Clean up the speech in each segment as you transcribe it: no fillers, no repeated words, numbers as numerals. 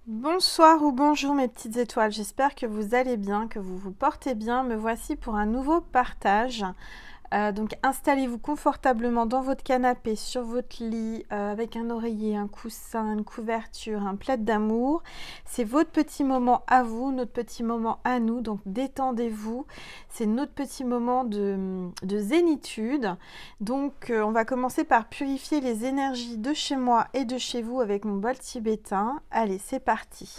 Bonsoir ou bonjour mes petites étoiles, j'espère que vous allez bien, que vous vous portez bien. Me voici pour un nouveau partage. Donc installez-vous confortablement dans votre canapé, sur votre lit, avec un oreiller, un coussin, une couverture, un plaid d'amour. C'est votre petit moment à vous, notre petit moment à nous, donc détendez-vous. C'est notre petit moment de zénitude. Donc on va commencer par purifier les énergies de chez moi et de chez vous avec mon bol tibétain. Allez, c'est parti.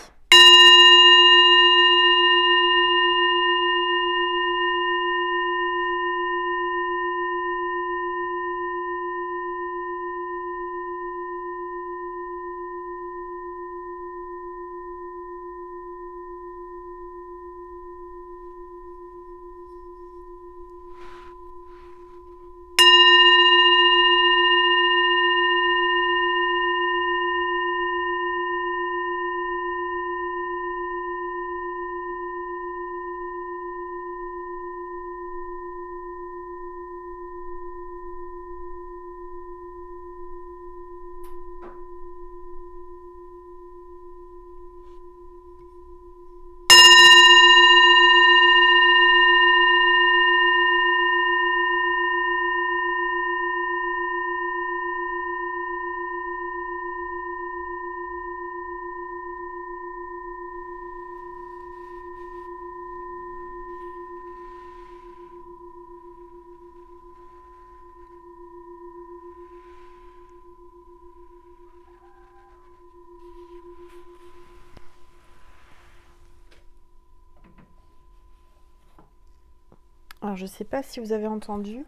Alors, je ne sais pas si vous avez entendu,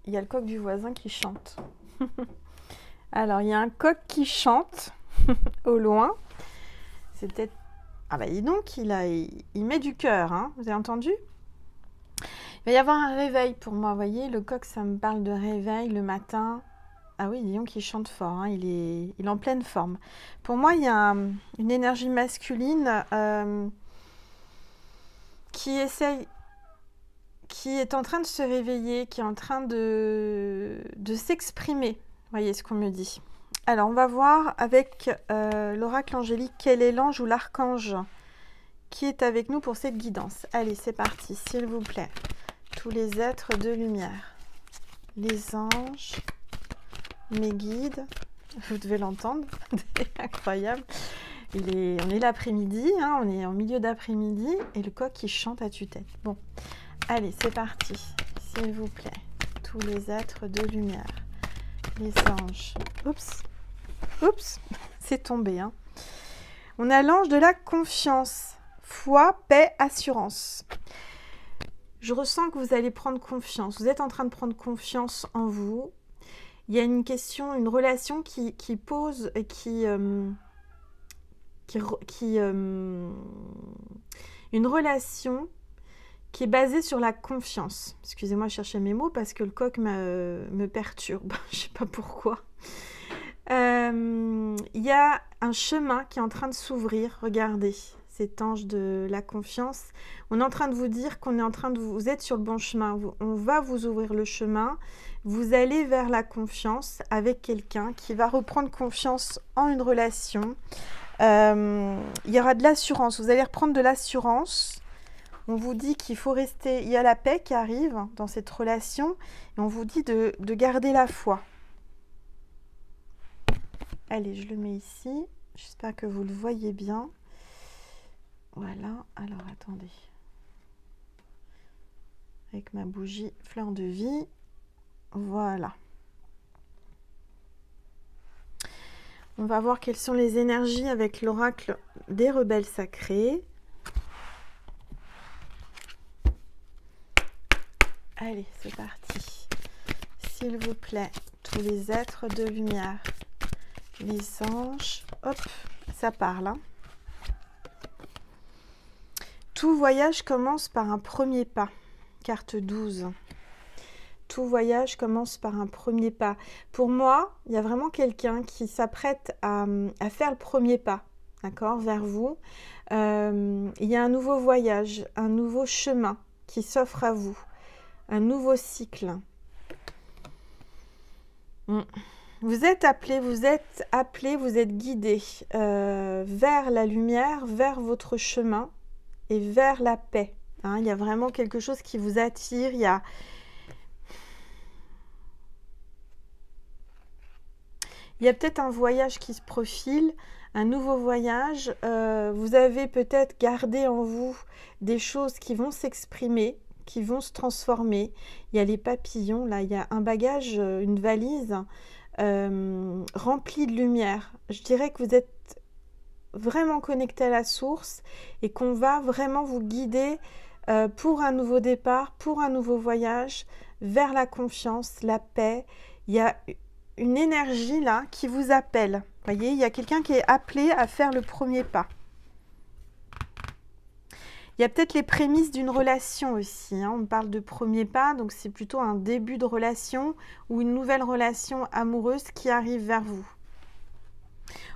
il y a le coq du voisin qui chante. Alors, il y a un coq qui chante au loin. C'est peut-être... Ah bah dis donc, il met du cœur, hein. Vous avez entendu? Il va y avoir un réveil pour moi, vous voyez. Le coq, ça me parle de réveil le matin. Ah oui, dis donc, il chante fort, hein. Il est en pleine forme. Pour moi, il y a une énergie masculine qui essaye... qui est en train de se réveiller, qui est en train de s'exprimer. Vous voyez ce qu'on me dit. Alors, on va voir avec l'oracle angélique quel est l'ange ou l'archange qui est avec nous pour cette guidance. Allez, c'est parti, s'il vous plaît. Tous les êtres de lumière, les anges, mes guides, vous devez l'entendre, c'est incroyable. On est l'après-midi, hein, on est en milieu d'après-midi et le coq qui chante à tue-tête. Bon, allez, c'est parti, s'il vous plaît. Tous les êtres de lumière, les anges. Oups, oups, c'est tombé. Hein. On a l'ange de la confiance, foi, paix, assurance. Je ressens que vous allez prendre confiance. Vous êtes en train de prendre confiance en vous. Il y a une question, une relation qui pose, une relation qui est basée sur la confiance. Excusez-moi, je cherchais mes mots parce que le coq me perturbe. Je ne sais pas pourquoi. Il y a un chemin qui est en train de s'ouvrir. Regardez, cet ange de la confiance. On est en train de vous dire qu'on est en train de vous êtes sur le bon chemin. On va vous ouvrir le chemin. Vous allez vers la confiance avec quelqu'un qui va reprendre confiance en une relation. Il y aura de l'assurance. Vous allez reprendre de l'assurance. On vous dit qu'il faut rester. Il y a la paix qui arrive dans cette relation. Et on vous dit de garder la foi. Allez, je le mets ici. J'espère que vous le voyez bien. Voilà. Alors, attendez. Avec ma bougie fleur de vie. Voilà. On va voir quelles sont les énergies avec l'oracle des rebelles sacrés. Allez, c'est parti. S'il vous plaît, tous les êtres de lumière, les anges, hop, ça parle. Hein. Tout voyage commence par un premier pas. Carte 12. Tout voyage commence par un premier pas. Pour moi, il y a vraiment quelqu'un qui s'apprête à faire le premier pas, d'accord, vers vous. Il y a un nouveau voyage, un nouveau chemin qui s'offre à vous. Un nouveau cycle. Vous êtes appelé, vous êtes guidé vers la lumière, vers votre chemin et vers la paix. Hein, il y a vraiment quelque chose qui vous attire. Il y a peut-être un voyage qui se profile, un nouveau voyage. Vous avez peut-être gardé en vous des choses qui vont s'exprimer, qui vont se transformer. Il y a les papillons, là, il y a un bagage, une valise remplie de lumière. Je dirais que vous êtes vraiment connecté à la source et qu'on va vraiment vous guider pour un nouveau départ, pour un nouveau voyage, vers la confiance, la paix. Il y a une énergie là qui vous appelle. Vous voyez, il y a quelqu'un qui est appelé à faire le premier pas. Il y a peut-être les prémices d'une relation aussi. Hein. On parle de premier pas, donc c'est plutôt un début de relation ou une nouvelle relation amoureuse qui arrive vers vous.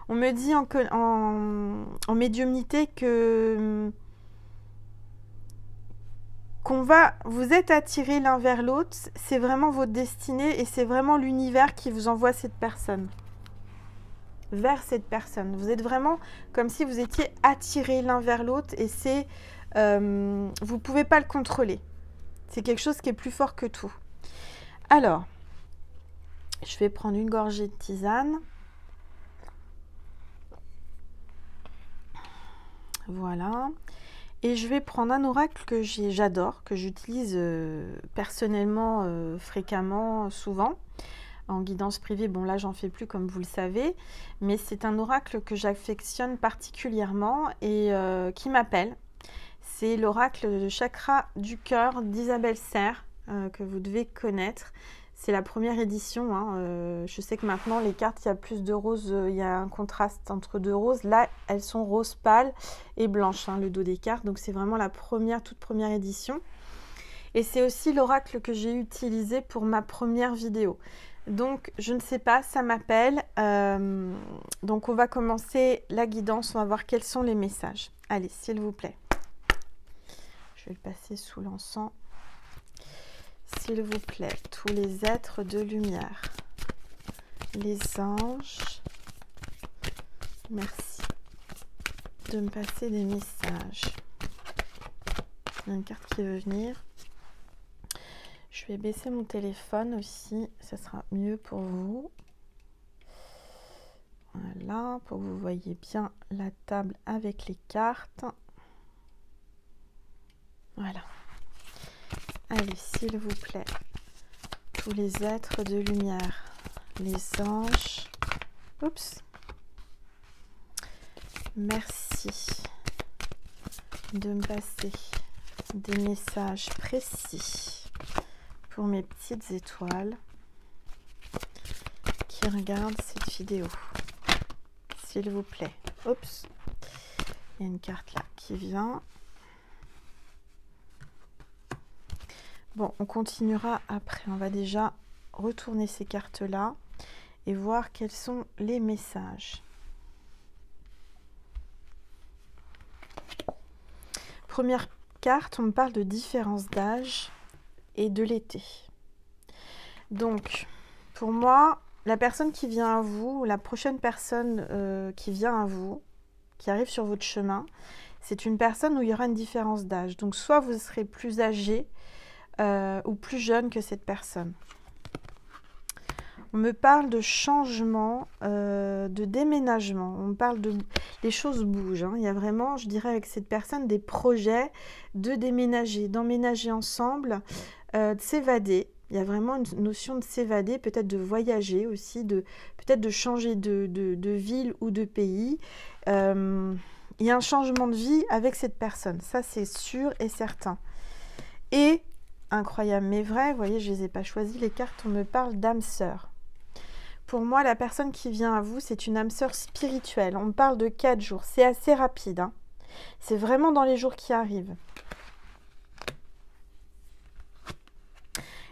On me dit en médiumnité vous êtes attirés l'un vers l'autre, c'est vraiment votre destinée et c'est vraiment l'univers qui vous envoie cette personne. Vers cette personne. Vous êtes vraiment comme si vous étiez attirés l'un vers l'autre et c'est... vous ne pouvez pas le contrôler. C'est quelque chose qui est plus fort que tout. Alors, je vais prendre une gorgée de tisane. Voilà. Et je vais prendre un oracle que j'adore, que j'utilise personnellement, fréquemment, souvent, en guidance privée. Bon, là, j'en fais plus, comme vous le savez, mais c'est un oracle que j'affectionne particulièrement et qui m'appelle. C'est l'oracle de chakra du cœur d'Isabelle Serre, que vous devez connaître. C'est la première édition. Hein. Je sais que maintenant, les cartes, il y a plus de roses, il y a un contraste entre deux roses. Là, elles sont rose pâle et blanche, hein, le dos des cartes. Donc, c'est vraiment la toute première édition. Et c'est aussi l'oracle que j'ai utilisé pour ma première vidéo. Donc, je ne sais pas, ça m'appelle. Donc, on va commencer la guidance. On va voir quels sont les messages. Allez, s'il vous plaît. Je vais le passer sous l'encens. S'il vous plaît, tous les êtres de lumière, les anges, merci de me passer des messages. Il y a une carte qui veut venir. Je vais baisser mon téléphone aussi, ça sera mieux pour vous. Voilà, pour que vous voyez bien la table avec les cartes. Voilà. Allez, s'il vous plaît, tous les êtres de lumière, les anges. Oups. Merci de me passer des messages précis pour mes petites étoiles qui regardent cette vidéo. S'il vous plaît. Oups. Il y a une carte là qui vient. Bon, on continuera après. On va déjà retourner ces cartes-là et voir quels sont les messages. Première carte, on me parle de différence d'âge et de l'été. Donc, pour moi, la personne qui vient à vous, la prochaine personne qui vient à vous, qui arrive sur votre chemin, c'est une personne où il y aura une différence d'âge. Donc, soit vous serez plus âgé, ou plus jeune que cette personne. On me parle de changement, de déménagement. On me parle de... Les choses bougent. Hein. Il y a vraiment, je dirais, avec cette personne, des projets de déménager, d'emménager ensemble, de s'évader. Il y a vraiment une notion de s'évader, peut-être de voyager aussi, peut-être de changer de ville ou de pays. Il y a un changement de vie avec cette personne. Ça, c'est sûr et certain. Et incroyable mais vrai, vous voyez, je ne les ai pas choisis, les cartes, on me parle d'âme sœur. Pour moi, la personne qui vient à vous, c'est une âme sœur spirituelle. On me parle de 4 jours, c'est assez rapide. Hein. C'est vraiment dans les jours qui arrivent.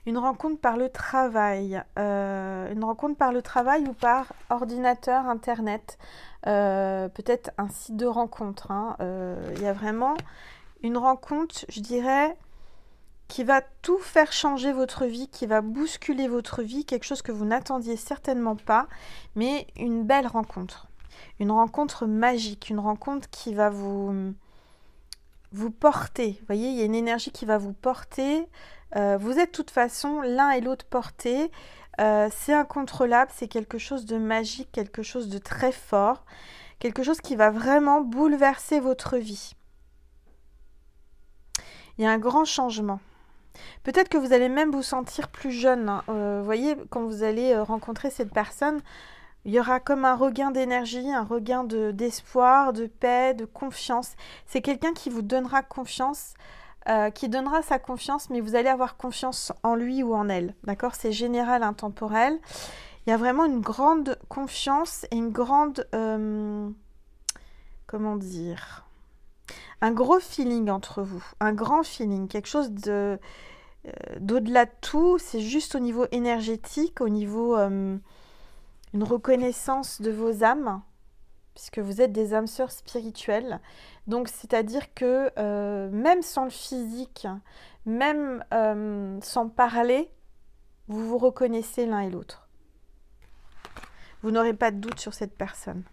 Une rencontre par le travail. Une rencontre par le travail ou par ordinateur, internet. Peut-être un site de rencontre. Hein. Il y a vraiment une rencontre, je dirais... qui va tout faire changer votre vie, qui va bousculer votre vie, quelque chose que vous n'attendiez certainement pas, mais une belle rencontre. Une rencontre magique, une rencontre qui va vous porter. Vous voyez, il y a une énergie qui va vous porter. Vous êtes de toute façon l'un et l'autre portés. C'est incontrôlable, c'est quelque chose de magique, quelque chose de très fort, quelque chose qui va vraiment bouleverser votre vie. Il y a un grand changement. Peut-être que vous allez même vous sentir plus jeune. Hein. Vous voyez, quand vous allez rencontrer cette personne, il y aura comme un regain d'énergie, un regain d'espoir, de paix, de confiance. C'est quelqu'un qui vous donnera confiance, qui donnera sa confiance, mais vous allez avoir confiance en lui ou en elle. D'accord? C'est général, intemporel. Il y a vraiment une grande confiance et une grande... comment dire? Un gros feeling entre vous. Un grand feeling. Quelque chose d'au-delà de tout. C'est juste au niveau énergétique, au niveau... une reconnaissance de vos âmes, puisque vous êtes des âmes sœurs spirituelles. Donc, c'est-à-dire que même sans le physique, même sans parler, vous vous reconnaissez l'un et l'autre. Vous n'aurez pas de doute sur cette personne.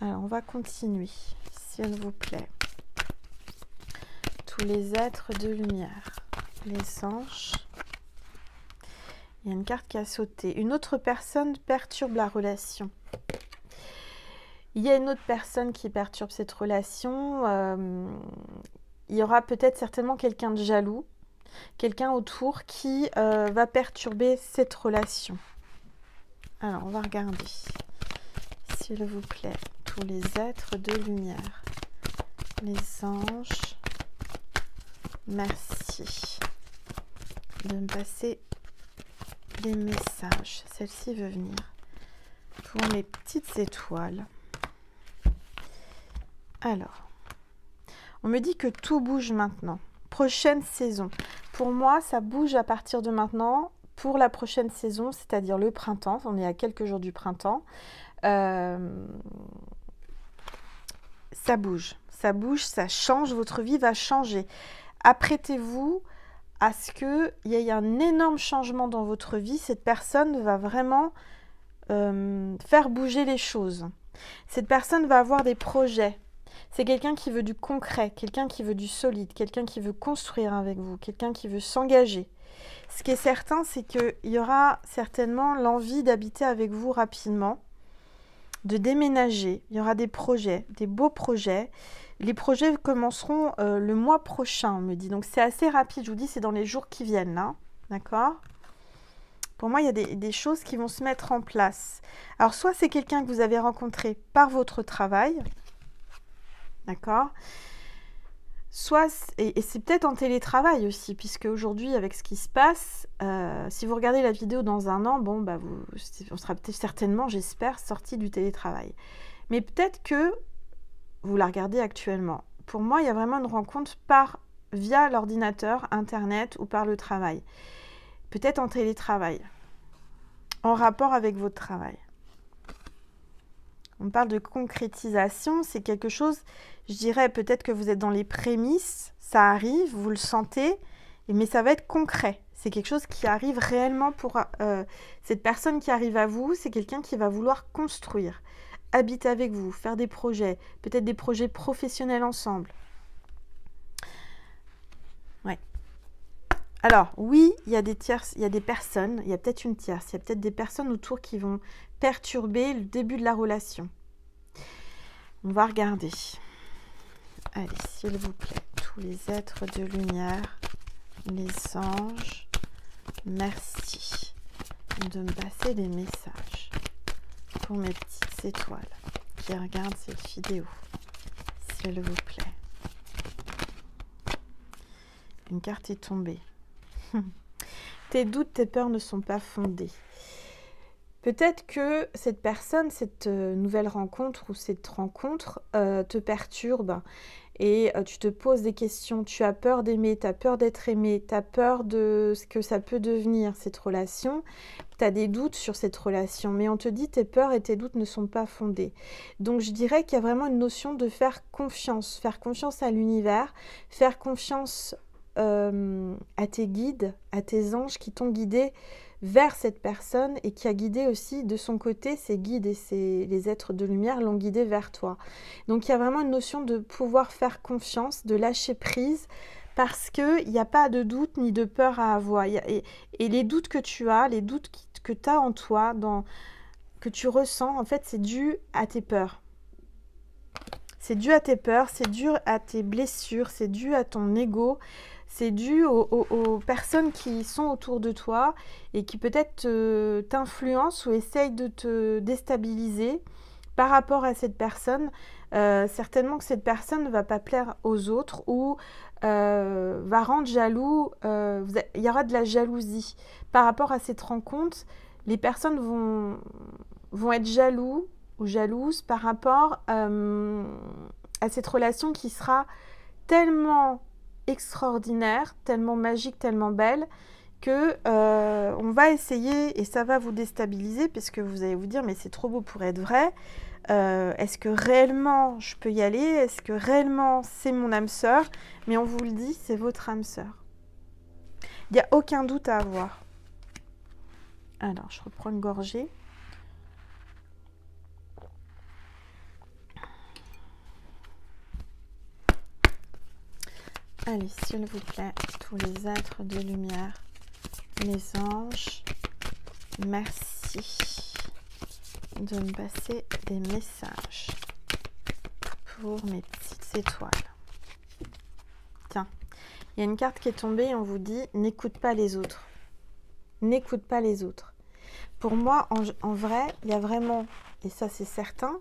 Alors, on va continuer, s'il vous plaît. Tous les êtres de lumière, les anges... Il y a une carte qui a sauté. Une autre personne perturbe la relation. Il y a une autre personne qui perturbe cette relation. Il y aura peut-être certainement quelqu'un de jaloux, quelqu'un autour qui va perturber cette relation. Alors, on va regarder. S'il vous plaît, tous les êtres de lumière, les anges, merci de me passer des messages. Celle-ci veut venir pour mes petites étoiles. Alors, on me dit que tout bouge maintenant. Prochaine saison. Pour moi, ça bouge à partir de maintenant pour la prochaine saison, c'est-à-dire le printemps. On est à quelques jours du printemps. Ça bouge, ça change. Votre vie va changer. Apprêtez-vous à ce qu'il y ait un énorme changement dans votre vie. Cette personne va vraiment faire bouger les choses. Cette personne va avoir des projets. C'est quelqu'un qui veut du concret, quelqu'un qui veut du solide, quelqu'un qui veut construire avec vous, quelqu'un qui veut s'engager. Ce qui est certain, c'est qu'il y aura certainement l'envie d'habiter avec vous rapidement, de déménager. Il y aura des projets, des beaux projets. Les projets commenceront le mois prochain, on me dit. Donc, c'est assez rapide. Je vous dis, c'est dans les jours qui viennent, là. D'accord? Pour moi, il y a des choses qui vont se mettre en place. Alors, soit c'est quelqu'un que vous avez rencontré par votre travail. D'accord? Soit, et c'est peut-être en télétravail aussi, puisque aujourd'hui, avec ce qui se passe, si vous regardez la vidéo dans un an, bon, bah, on sera peut-être certainement, j'espère, sorti du télétravail. Mais peut-être que vous la regardez actuellement. Pour moi, il y a vraiment une rencontre via l'ordinateur, Internet ou par le travail. Peut-être en télétravail, en rapport avec votre travail. On parle de concrétisation, c'est quelque chose, je dirais peut-être que vous êtes dans les prémices, ça arrive, vous le sentez, mais ça va être concret. C'est quelque chose qui arrive réellement pour cette personne qui arrive à vous, c'est quelqu'un qui va vouloir construire, habiter avec vous, faire des projets, peut-être des projets professionnels ensemble. Ouais. Alors, oui, il y a des tierces, il y a des personnes, il y a peut-être une tierce, il y a peut-être des personnes autour qui vont perturber le début de la relation. On va regarder. Allez, s'il vous plaît, tous les êtres de lumière, les anges, merci de me passer des messages pour mes petites étoiles qui regardent cette vidéo, s'il vous plaît. Une carte est tombée. Tes doutes, tes peurs ne sont pas fondés. Peut-être que cette personne, cette nouvelle rencontre ou cette rencontre te perturbe et tu te poses des questions. Tu as peur d'aimer, tu as peur d'être aimé, tu as peur de ce que ça peut devenir, cette relation. Tu as des doutes sur cette relation, mais on te dit tes peurs et tes doutes ne sont pas fondés. Donc je dirais qu'il y a vraiment une notion de faire confiance à l'univers, faire confiance à tes guides, à tes anges qui t'ont guidé vers cette personne et qui a guidé aussi de son côté ses guides et les êtres de lumière l'ont guidé vers toi. Donc il y a vraiment une notion de pouvoir faire confiance, de lâcher prise, parce qu'il n'y a pas de doute ni de peur à avoir. Et les doutes que tu as, les doutes que tu as en toi, que tu ressens, en fait, c'est dû à tes peurs. C'est dû à tes peurs, c'est dû à tes blessures, c'est dû à ton ego, c'est dû aux personnes qui sont autour de toi et qui peut-être t'influencent ou essayent de te déstabiliser par rapport à cette personne. Certainement que cette personne ne va pas plaire aux autres ou va rendre jaloux. Il y aura de la jalousie. Par rapport à cette rencontre, les personnes vont être jaloux ou jalouses par rapport à cette relation qui sera tellement extraordinaire, tellement magique, tellement belle que on va essayer et ça va vous déstabiliser puisque vous allez vous dire mais c'est trop beau pour être vrai. Est-ce que réellement je peux y aller? Est-ce que réellement c'est mon âme sœur? Mais on vous le dit, c'est votre âme sœur. Il n'y a aucun doute à avoir. Alors, je reprends une gorgée. Allez, s'il vous plaît, tous les êtres de lumière, les anges, merci de me passer des messages pour mes petites étoiles. Tiens, il y a une carte qui est tombée et on vous dit « N'écoute pas les autres ». N'écoute pas les autres. Pour moi, en vrai, il y a vraiment, et ça c'est certain,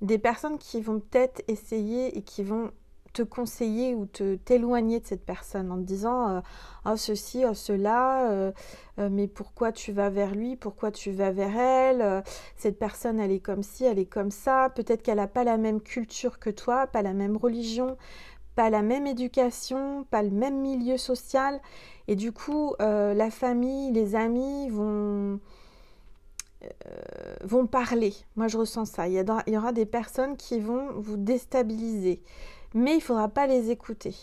des personnes qui vont peut-être essayer et qui vont te conseiller ou t'éloigner de cette personne en te disant oh ceci, oh cela, mais pourquoi tu vas vers lui, pourquoi tu vas vers elle, cette personne elle est comme ci, elle est comme ça, peut-être qu'elle n'a pas la même culture que toi, pas la même religion, pas la même éducation, pas le même milieu social, et du coup la famille, les amis vont parler. Moi je ressens ça, il y aura des personnes qui vont vous déstabiliser. Mais il ne faudra pas les écouter.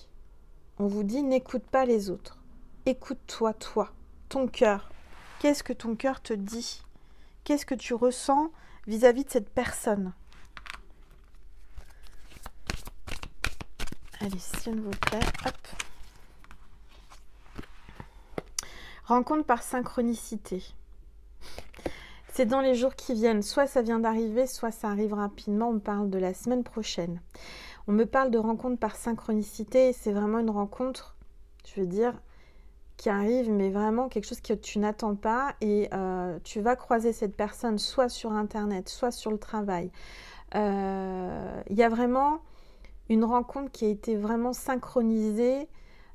On vous dit, n'écoute pas les autres. Écoute-toi, toi, ton cœur. Qu'est-ce que ton cœur te dit? Qu'est-ce que tu ressens vis-à-vis de cette personne? Allez, s'il vous plaît, hop. Rencontre par synchronicité. C'est dans les jours qui viennent. Soit ça vient d'arriver, soit ça arrive rapidement. On parle de la semaine prochaine. On me parle de rencontre par synchronicité, c'est vraiment une rencontre, je veux dire, qui arrive, mais vraiment quelque chose que tu n'attends pas et tu vas croiser cette personne soit sur Internet, soit sur le travail. Il y a vraiment une rencontre qui a été vraiment synchronisée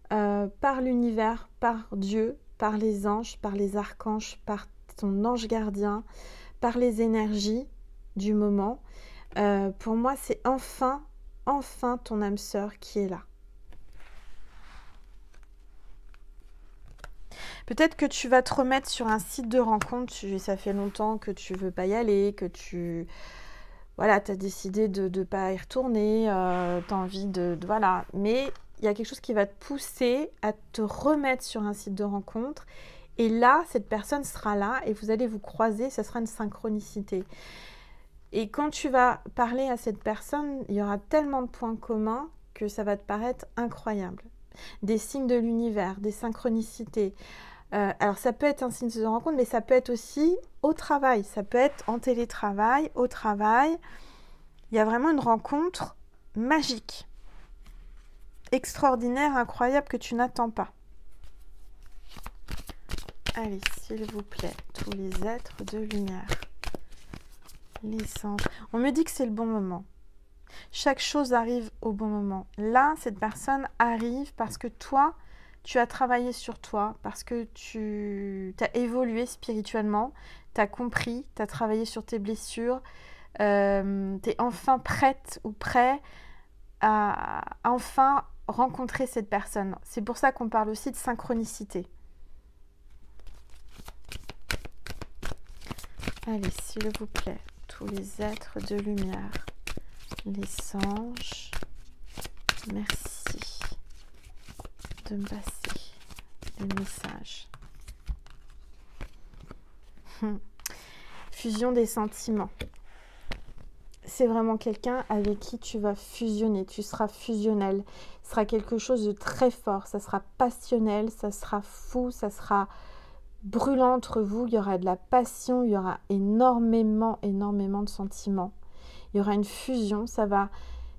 par l'univers, par Dieu, par les anges, par les archanges, par ton ange gardien, par les énergies du moment. Pour moi, c'est enfin ton âme sœur qui est là. Peut-être que tu vas te remettre sur un site de rencontre, ça fait longtemps que tu veux pas y aller, que tu as décidé de ne pas y retourner, tu as envie voilà. Mais il y a quelque chose qui va te pousser à te remettre sur un site de rencontre. Et là, cette personne sera là et vous allez vous croiser, ça sera une synchronicité. Et quand tu vas parler à cette personne, il y aura tellement de points communs que ça va te paraître incroyable. Des signes de l'univers, des synchronicités. Alors ça peut être un signe de rencontre, mais ça peut être aussi au travail. Ça peut être en télétravail, au travail. Il y a vraiment une rencontre magique, extraordinaire, incroyable, que tu n'attends pas. Allez, s'il vous plaît, tous les êtres de lumière. Les anges. On me dit que c'est le bon moment. Chaque chose arrive au bon moment. Là, cette personne arrive parce que toi, tu as travaillé sur toi, parce que tu as évolué spirituellement, tu as compris, tu as travaillé sur tes blessures, tu es enfin prête ou prêt à enfin rencontrer cette personne. C'est pour ça qu'on parle aussi de synchronicité. Allez, s'il vous plaît, tous les êtres de lumière, les anges, merci de me passer des messages. Fusion des sentiments. C'est vraiment quelqu'un avec qui tu vas fusionner, tu seras fusionnel. Ce sera quelque chose de très fort, ça sera passionnel, ça sera fou, ça sera brûlant entre vous. Il y aura de la passion, il y aura énormément de sentiments. Il y aura une fusion, ça va...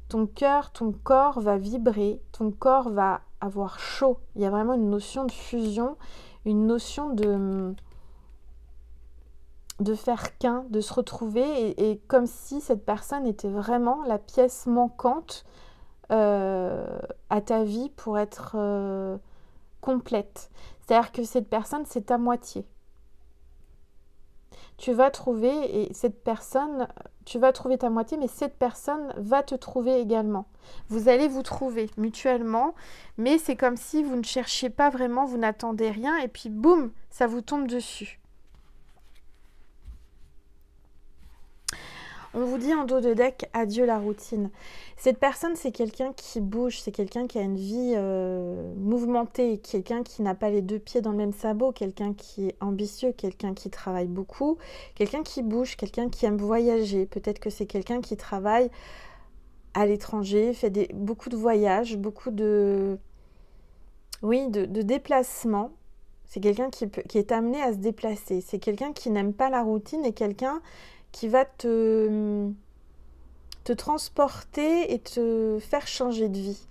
Ton cœur, ton corps va vibrer, ton corps va avoir chaud. Il y a vraiment une notion de fusion, une notion de faire qu'un, de se retrouver et comme si cette personne était vraiment la pièce manquante à ta vie pour être complète. C'est-à-dire que cette personne, c'est ta moitié. Tu vas trouver, et cette personne, tu vas trouver ta moitié, mais cette personne va te trouver également. Vous allez vous trouver mutuellement, mais c'est comme si vous ne cherchiez pas vraiment, vous n'attendez rien, et puis boum, ça vous tombe dessus. On vous dit en dos de deck, adieu la routine. Cette personne, c'est quelqu'un qui bouge, c'est quelqu'un qui a une vie mouvementée, quelqu'un qui n'a pas les deux pieds dans le même sabot, quelqu'un qui est ambitieux, quelqu'un qui travaille beaucoup, quelqu'un qui bouge, quelqu'un qui aime voyager. Peut-être que c'est quelqu'un qui travaille à l'étranger, fait beaucoup de voyages, beaucoup de... Oui, de déplacements. C'est quelqu'un qui est amené à se déplacer. C'est quelqu'un qui n'aime pas la routine et quelqu'un qui va te transporter et te faire changer de vie.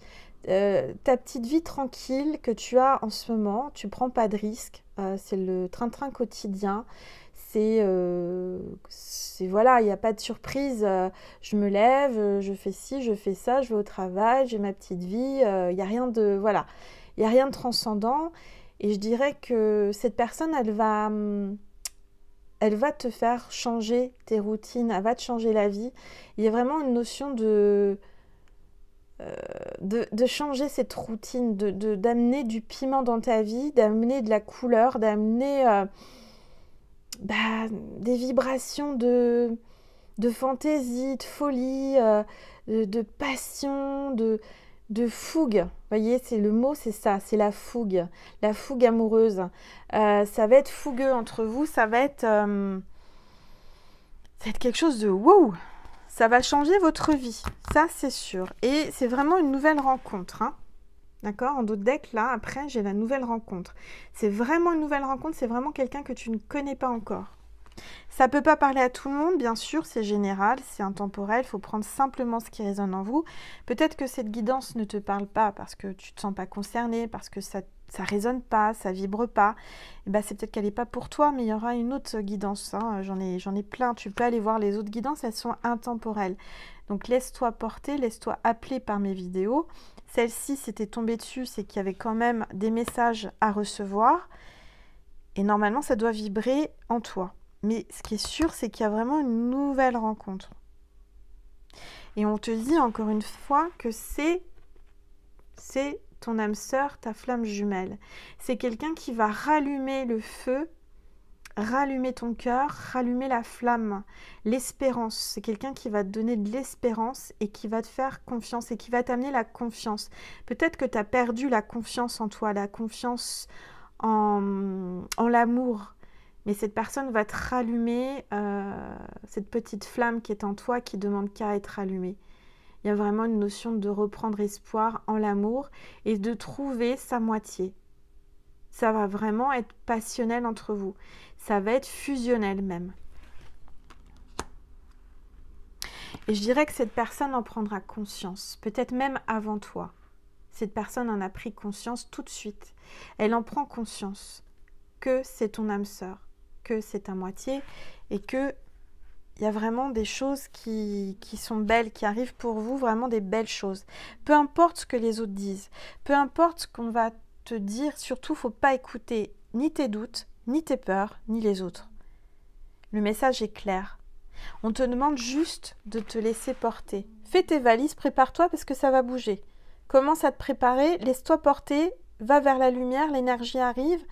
Ta petite vie tranquille que tu as en ce moment, tu prends pas de risques, c'est le train-train quotidien, c'est voilà, il n'y a pas de surprise, je me lève, je fais ci, je fais ça, je vais au travail, j'ai ma petite vie, il n'y a rien de, voilà, il n'y a rien de transcendant, et je dirais que cette personne, elle va te faire changer tes routines, elle va te changer la vie. Il y a vraiment une notion de changer cette routine, d'amener du piment dans ta vie, d'amener de la couleur, d'amener des vibrations de fantaisie, de folie, de passion, de fougue. Vous voyez, c'est le mot, c'est ça, c'est la fougue amoureuse. Ça va être fougueux entre vous, ça va être quelque chose de wow. Ça va changer votre vie, ça c'est sûr. Et c'est vraiment une nouvelle rencontre, hein. D'accord? En dos de deck, là, après, j'ai la nouvelle rencontre. C'est vraiment une nouvelle rencontre, c'est vraiment quelqu'un que tu ne connais pas encore. Ça ne peut pas parler à tout le monde, bien sûr, c'est général, c'est intemporel, il faut prendre simplement ce qui résonne en vous. Peut-être que cette guidance ne te parle pas parce que tu ne te sens pas concerné, parce que ça ne résonne pas, ça vibre pas. Et ben, c'est peut-être qu'elle n'est pas pour toi, mais il y aura une autre guidance. Hein. J'en ai plein, tu peux aller voir les autres guidances, elles sont intemporelles. Donc laisse-toi porter, laisse-toi appeler par mes vidéos. Celle-ci, c'était tombé dessus, c'est qu'il y avait quand même des messages à recevoir. Et normalement, ça doit vibrer en toi. Mais ce qui est sûr, c'est qu'il y a vraiment une nouvelle rencontre. Et on te dit encore une fois que c'est ton âme sœur, ta flamme jumelle. C'est quelqu'un qui va rallumer le feu, rallumer ton cœur, rallumer la flamme, l'espérance. C'est quelqu'un qui va te donner de l'espérance et qui va te faire confiance et qui va t'amener la confiance. Peut-être que tu as perdu la confiance en toi, la confiance en l'amour. Mais cette personne va te rallumer cette petite flamme qui est en toi qui demande qu'à être allumée. Il y a vraiment une notion de reprendre espoir en l'amour et de trouver sa moitié. Ça va vraiment être passionnel entre vous. Ça va être fusionnel même. Et je dirais que cette personne en prendra conscience, peut-être même avant toi. Cette personne en a pris conscience tout de suite. Elle en prend conscience que c'est ton âme sœur, que c'est ta moitié et que il y a vraiment des choses qui sont belles, qui arrivent pour vous, vraiment des belles choses. Peu importe ce que les autres disent, peu importe ce qu'on va te dire, surtout, il ne faut pas écouter ni tes doutes, ni tes peurs, ni les autres. Le message est clair. On te demande juste de te laisser porter. Fais tes valises, prépare-toi parce que ça va bouger. Commence à te préparer, laisse-toi porter, va vers la lumière, l'énergie arrive.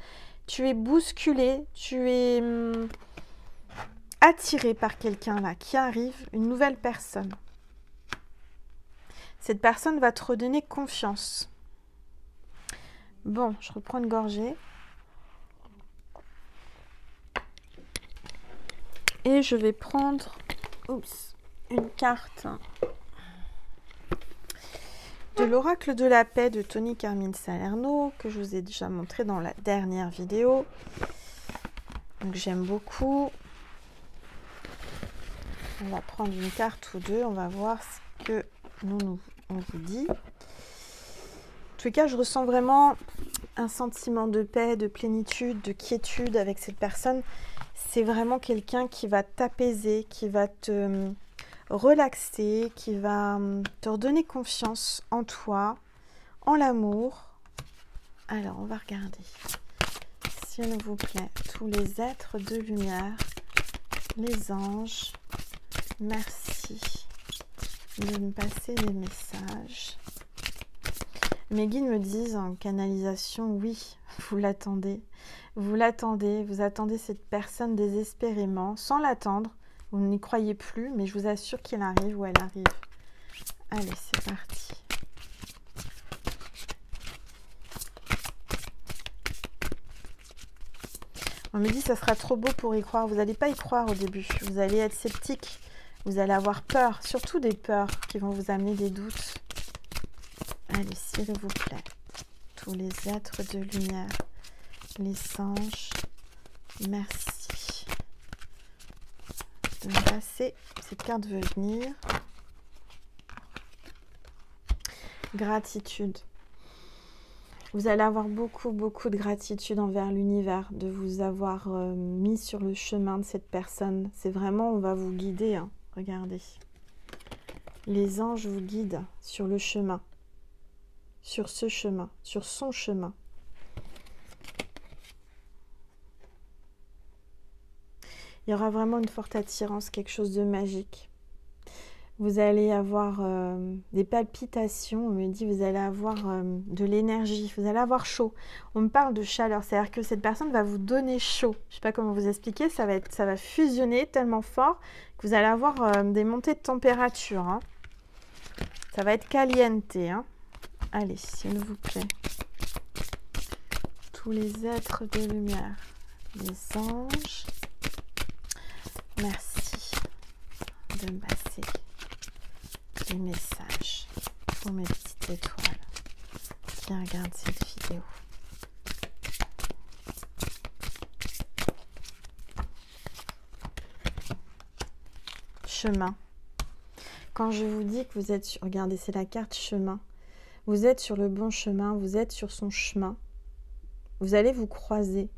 Tu es bousculé, tu es attiré par quelqu'un là qui arrive, une nouvelle personne. Cette personne va te redonner confiance. Bon, je reprends une gorgée. Et je vais prendre une carte de l'oracle de la paix de Tony Carmine Salerno, que je vous ai déjà montré dans la dernière vidéo. Donc j'aime beaucoup. On va prendre une carte ou deux, on va voir ce que on vous dit. En tout cas, je ressens vraiment un sentiment de paix, de plénitude, de quiétude avec cette personne. C'est vraiment quelqu'un qui va t'apaiser, qui va te relaxer, qui va te redonner confiance en toi, en l'amour. Alors, on va regarder. S'il vous plaît, tous les êtres de lumière, les anges, merci de me passer les messages. Mes guides me disent en canalisation, oui, vous l'attendez. Vous attendez cette personne désespérément, sans l'attendre. Vous n'y croyez plus, mais je vous assure qu'il arrive ou elle arrive. Allez, c'est parti. On me dit, ça sera trop beau pour y croire. Vous n'allez pas y croire au début. Vous allez être sceptique. Vous allez avoir peur, surtout des peurs qui vont vous amener des doutes. Allez, s'il vous plaît, tous les êtres de lumière, les anges, merci de me passer. Cette carte veut venir. Gratitude. Vous allez avoir beaucoup de gratitude envers l'univers, de vous avoir mis sur le chemin de cette personne. C'est vraiment, on va vous guider, hein. Regardez. Les anges vous guident sur le chemin. Sur ce chemin, sur son chemin. Il y aura vraiment une forte attirance, quelque chose de magique. Vous allez avoir des palpitations, on me dit, vous allez avoir de l'énergie, vous allez avoir chaud. On me parle de chaleur, c'est-à-dire que cette personne va vous donner chaud. Je ne sais pas comment vous expliquer, ça va fusionner tellement fort que vous allez avoir des montées de température. Hein. Ça va être caliente, hein. Allez, s'il vous plaît. Tous les êtres de lumière, les anges, merci de me passer les messages pour mes petites étoiles qui regardent cette vidéo. Chemin. Quand je vous dis que vous êtes sur... Regardez, c'est la carte chemin. Vous êtes sur le bon chemin, vous êtes sur son chemin. Vous allez vous croiser.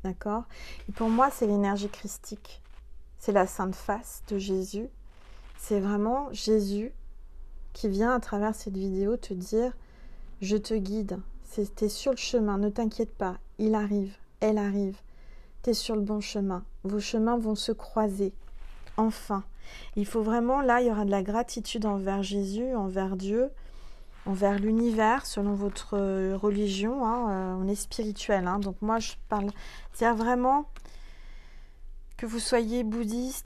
D'accord? Et pour moi, c'est l'énergie christique. C'est la sainte face de Jésus. C'est vraiment Jésus qui vient à travers cette vidéo te dire « Je te guide, t'es sur le chemin, ne t'inquiète pas, il arrive, elle arrive, t'es sur le bon chemin. Vos chemins vont se croiser, enfin. » Il faut vraiment, là, il y aura de la gratitude envers Jésus, envers Dieu, envers l'univers, selon votre religion. Hein, on est spirituel, hein, donc moi je parle, c'est-à-dire vraiment que vous soyez bouddhiste,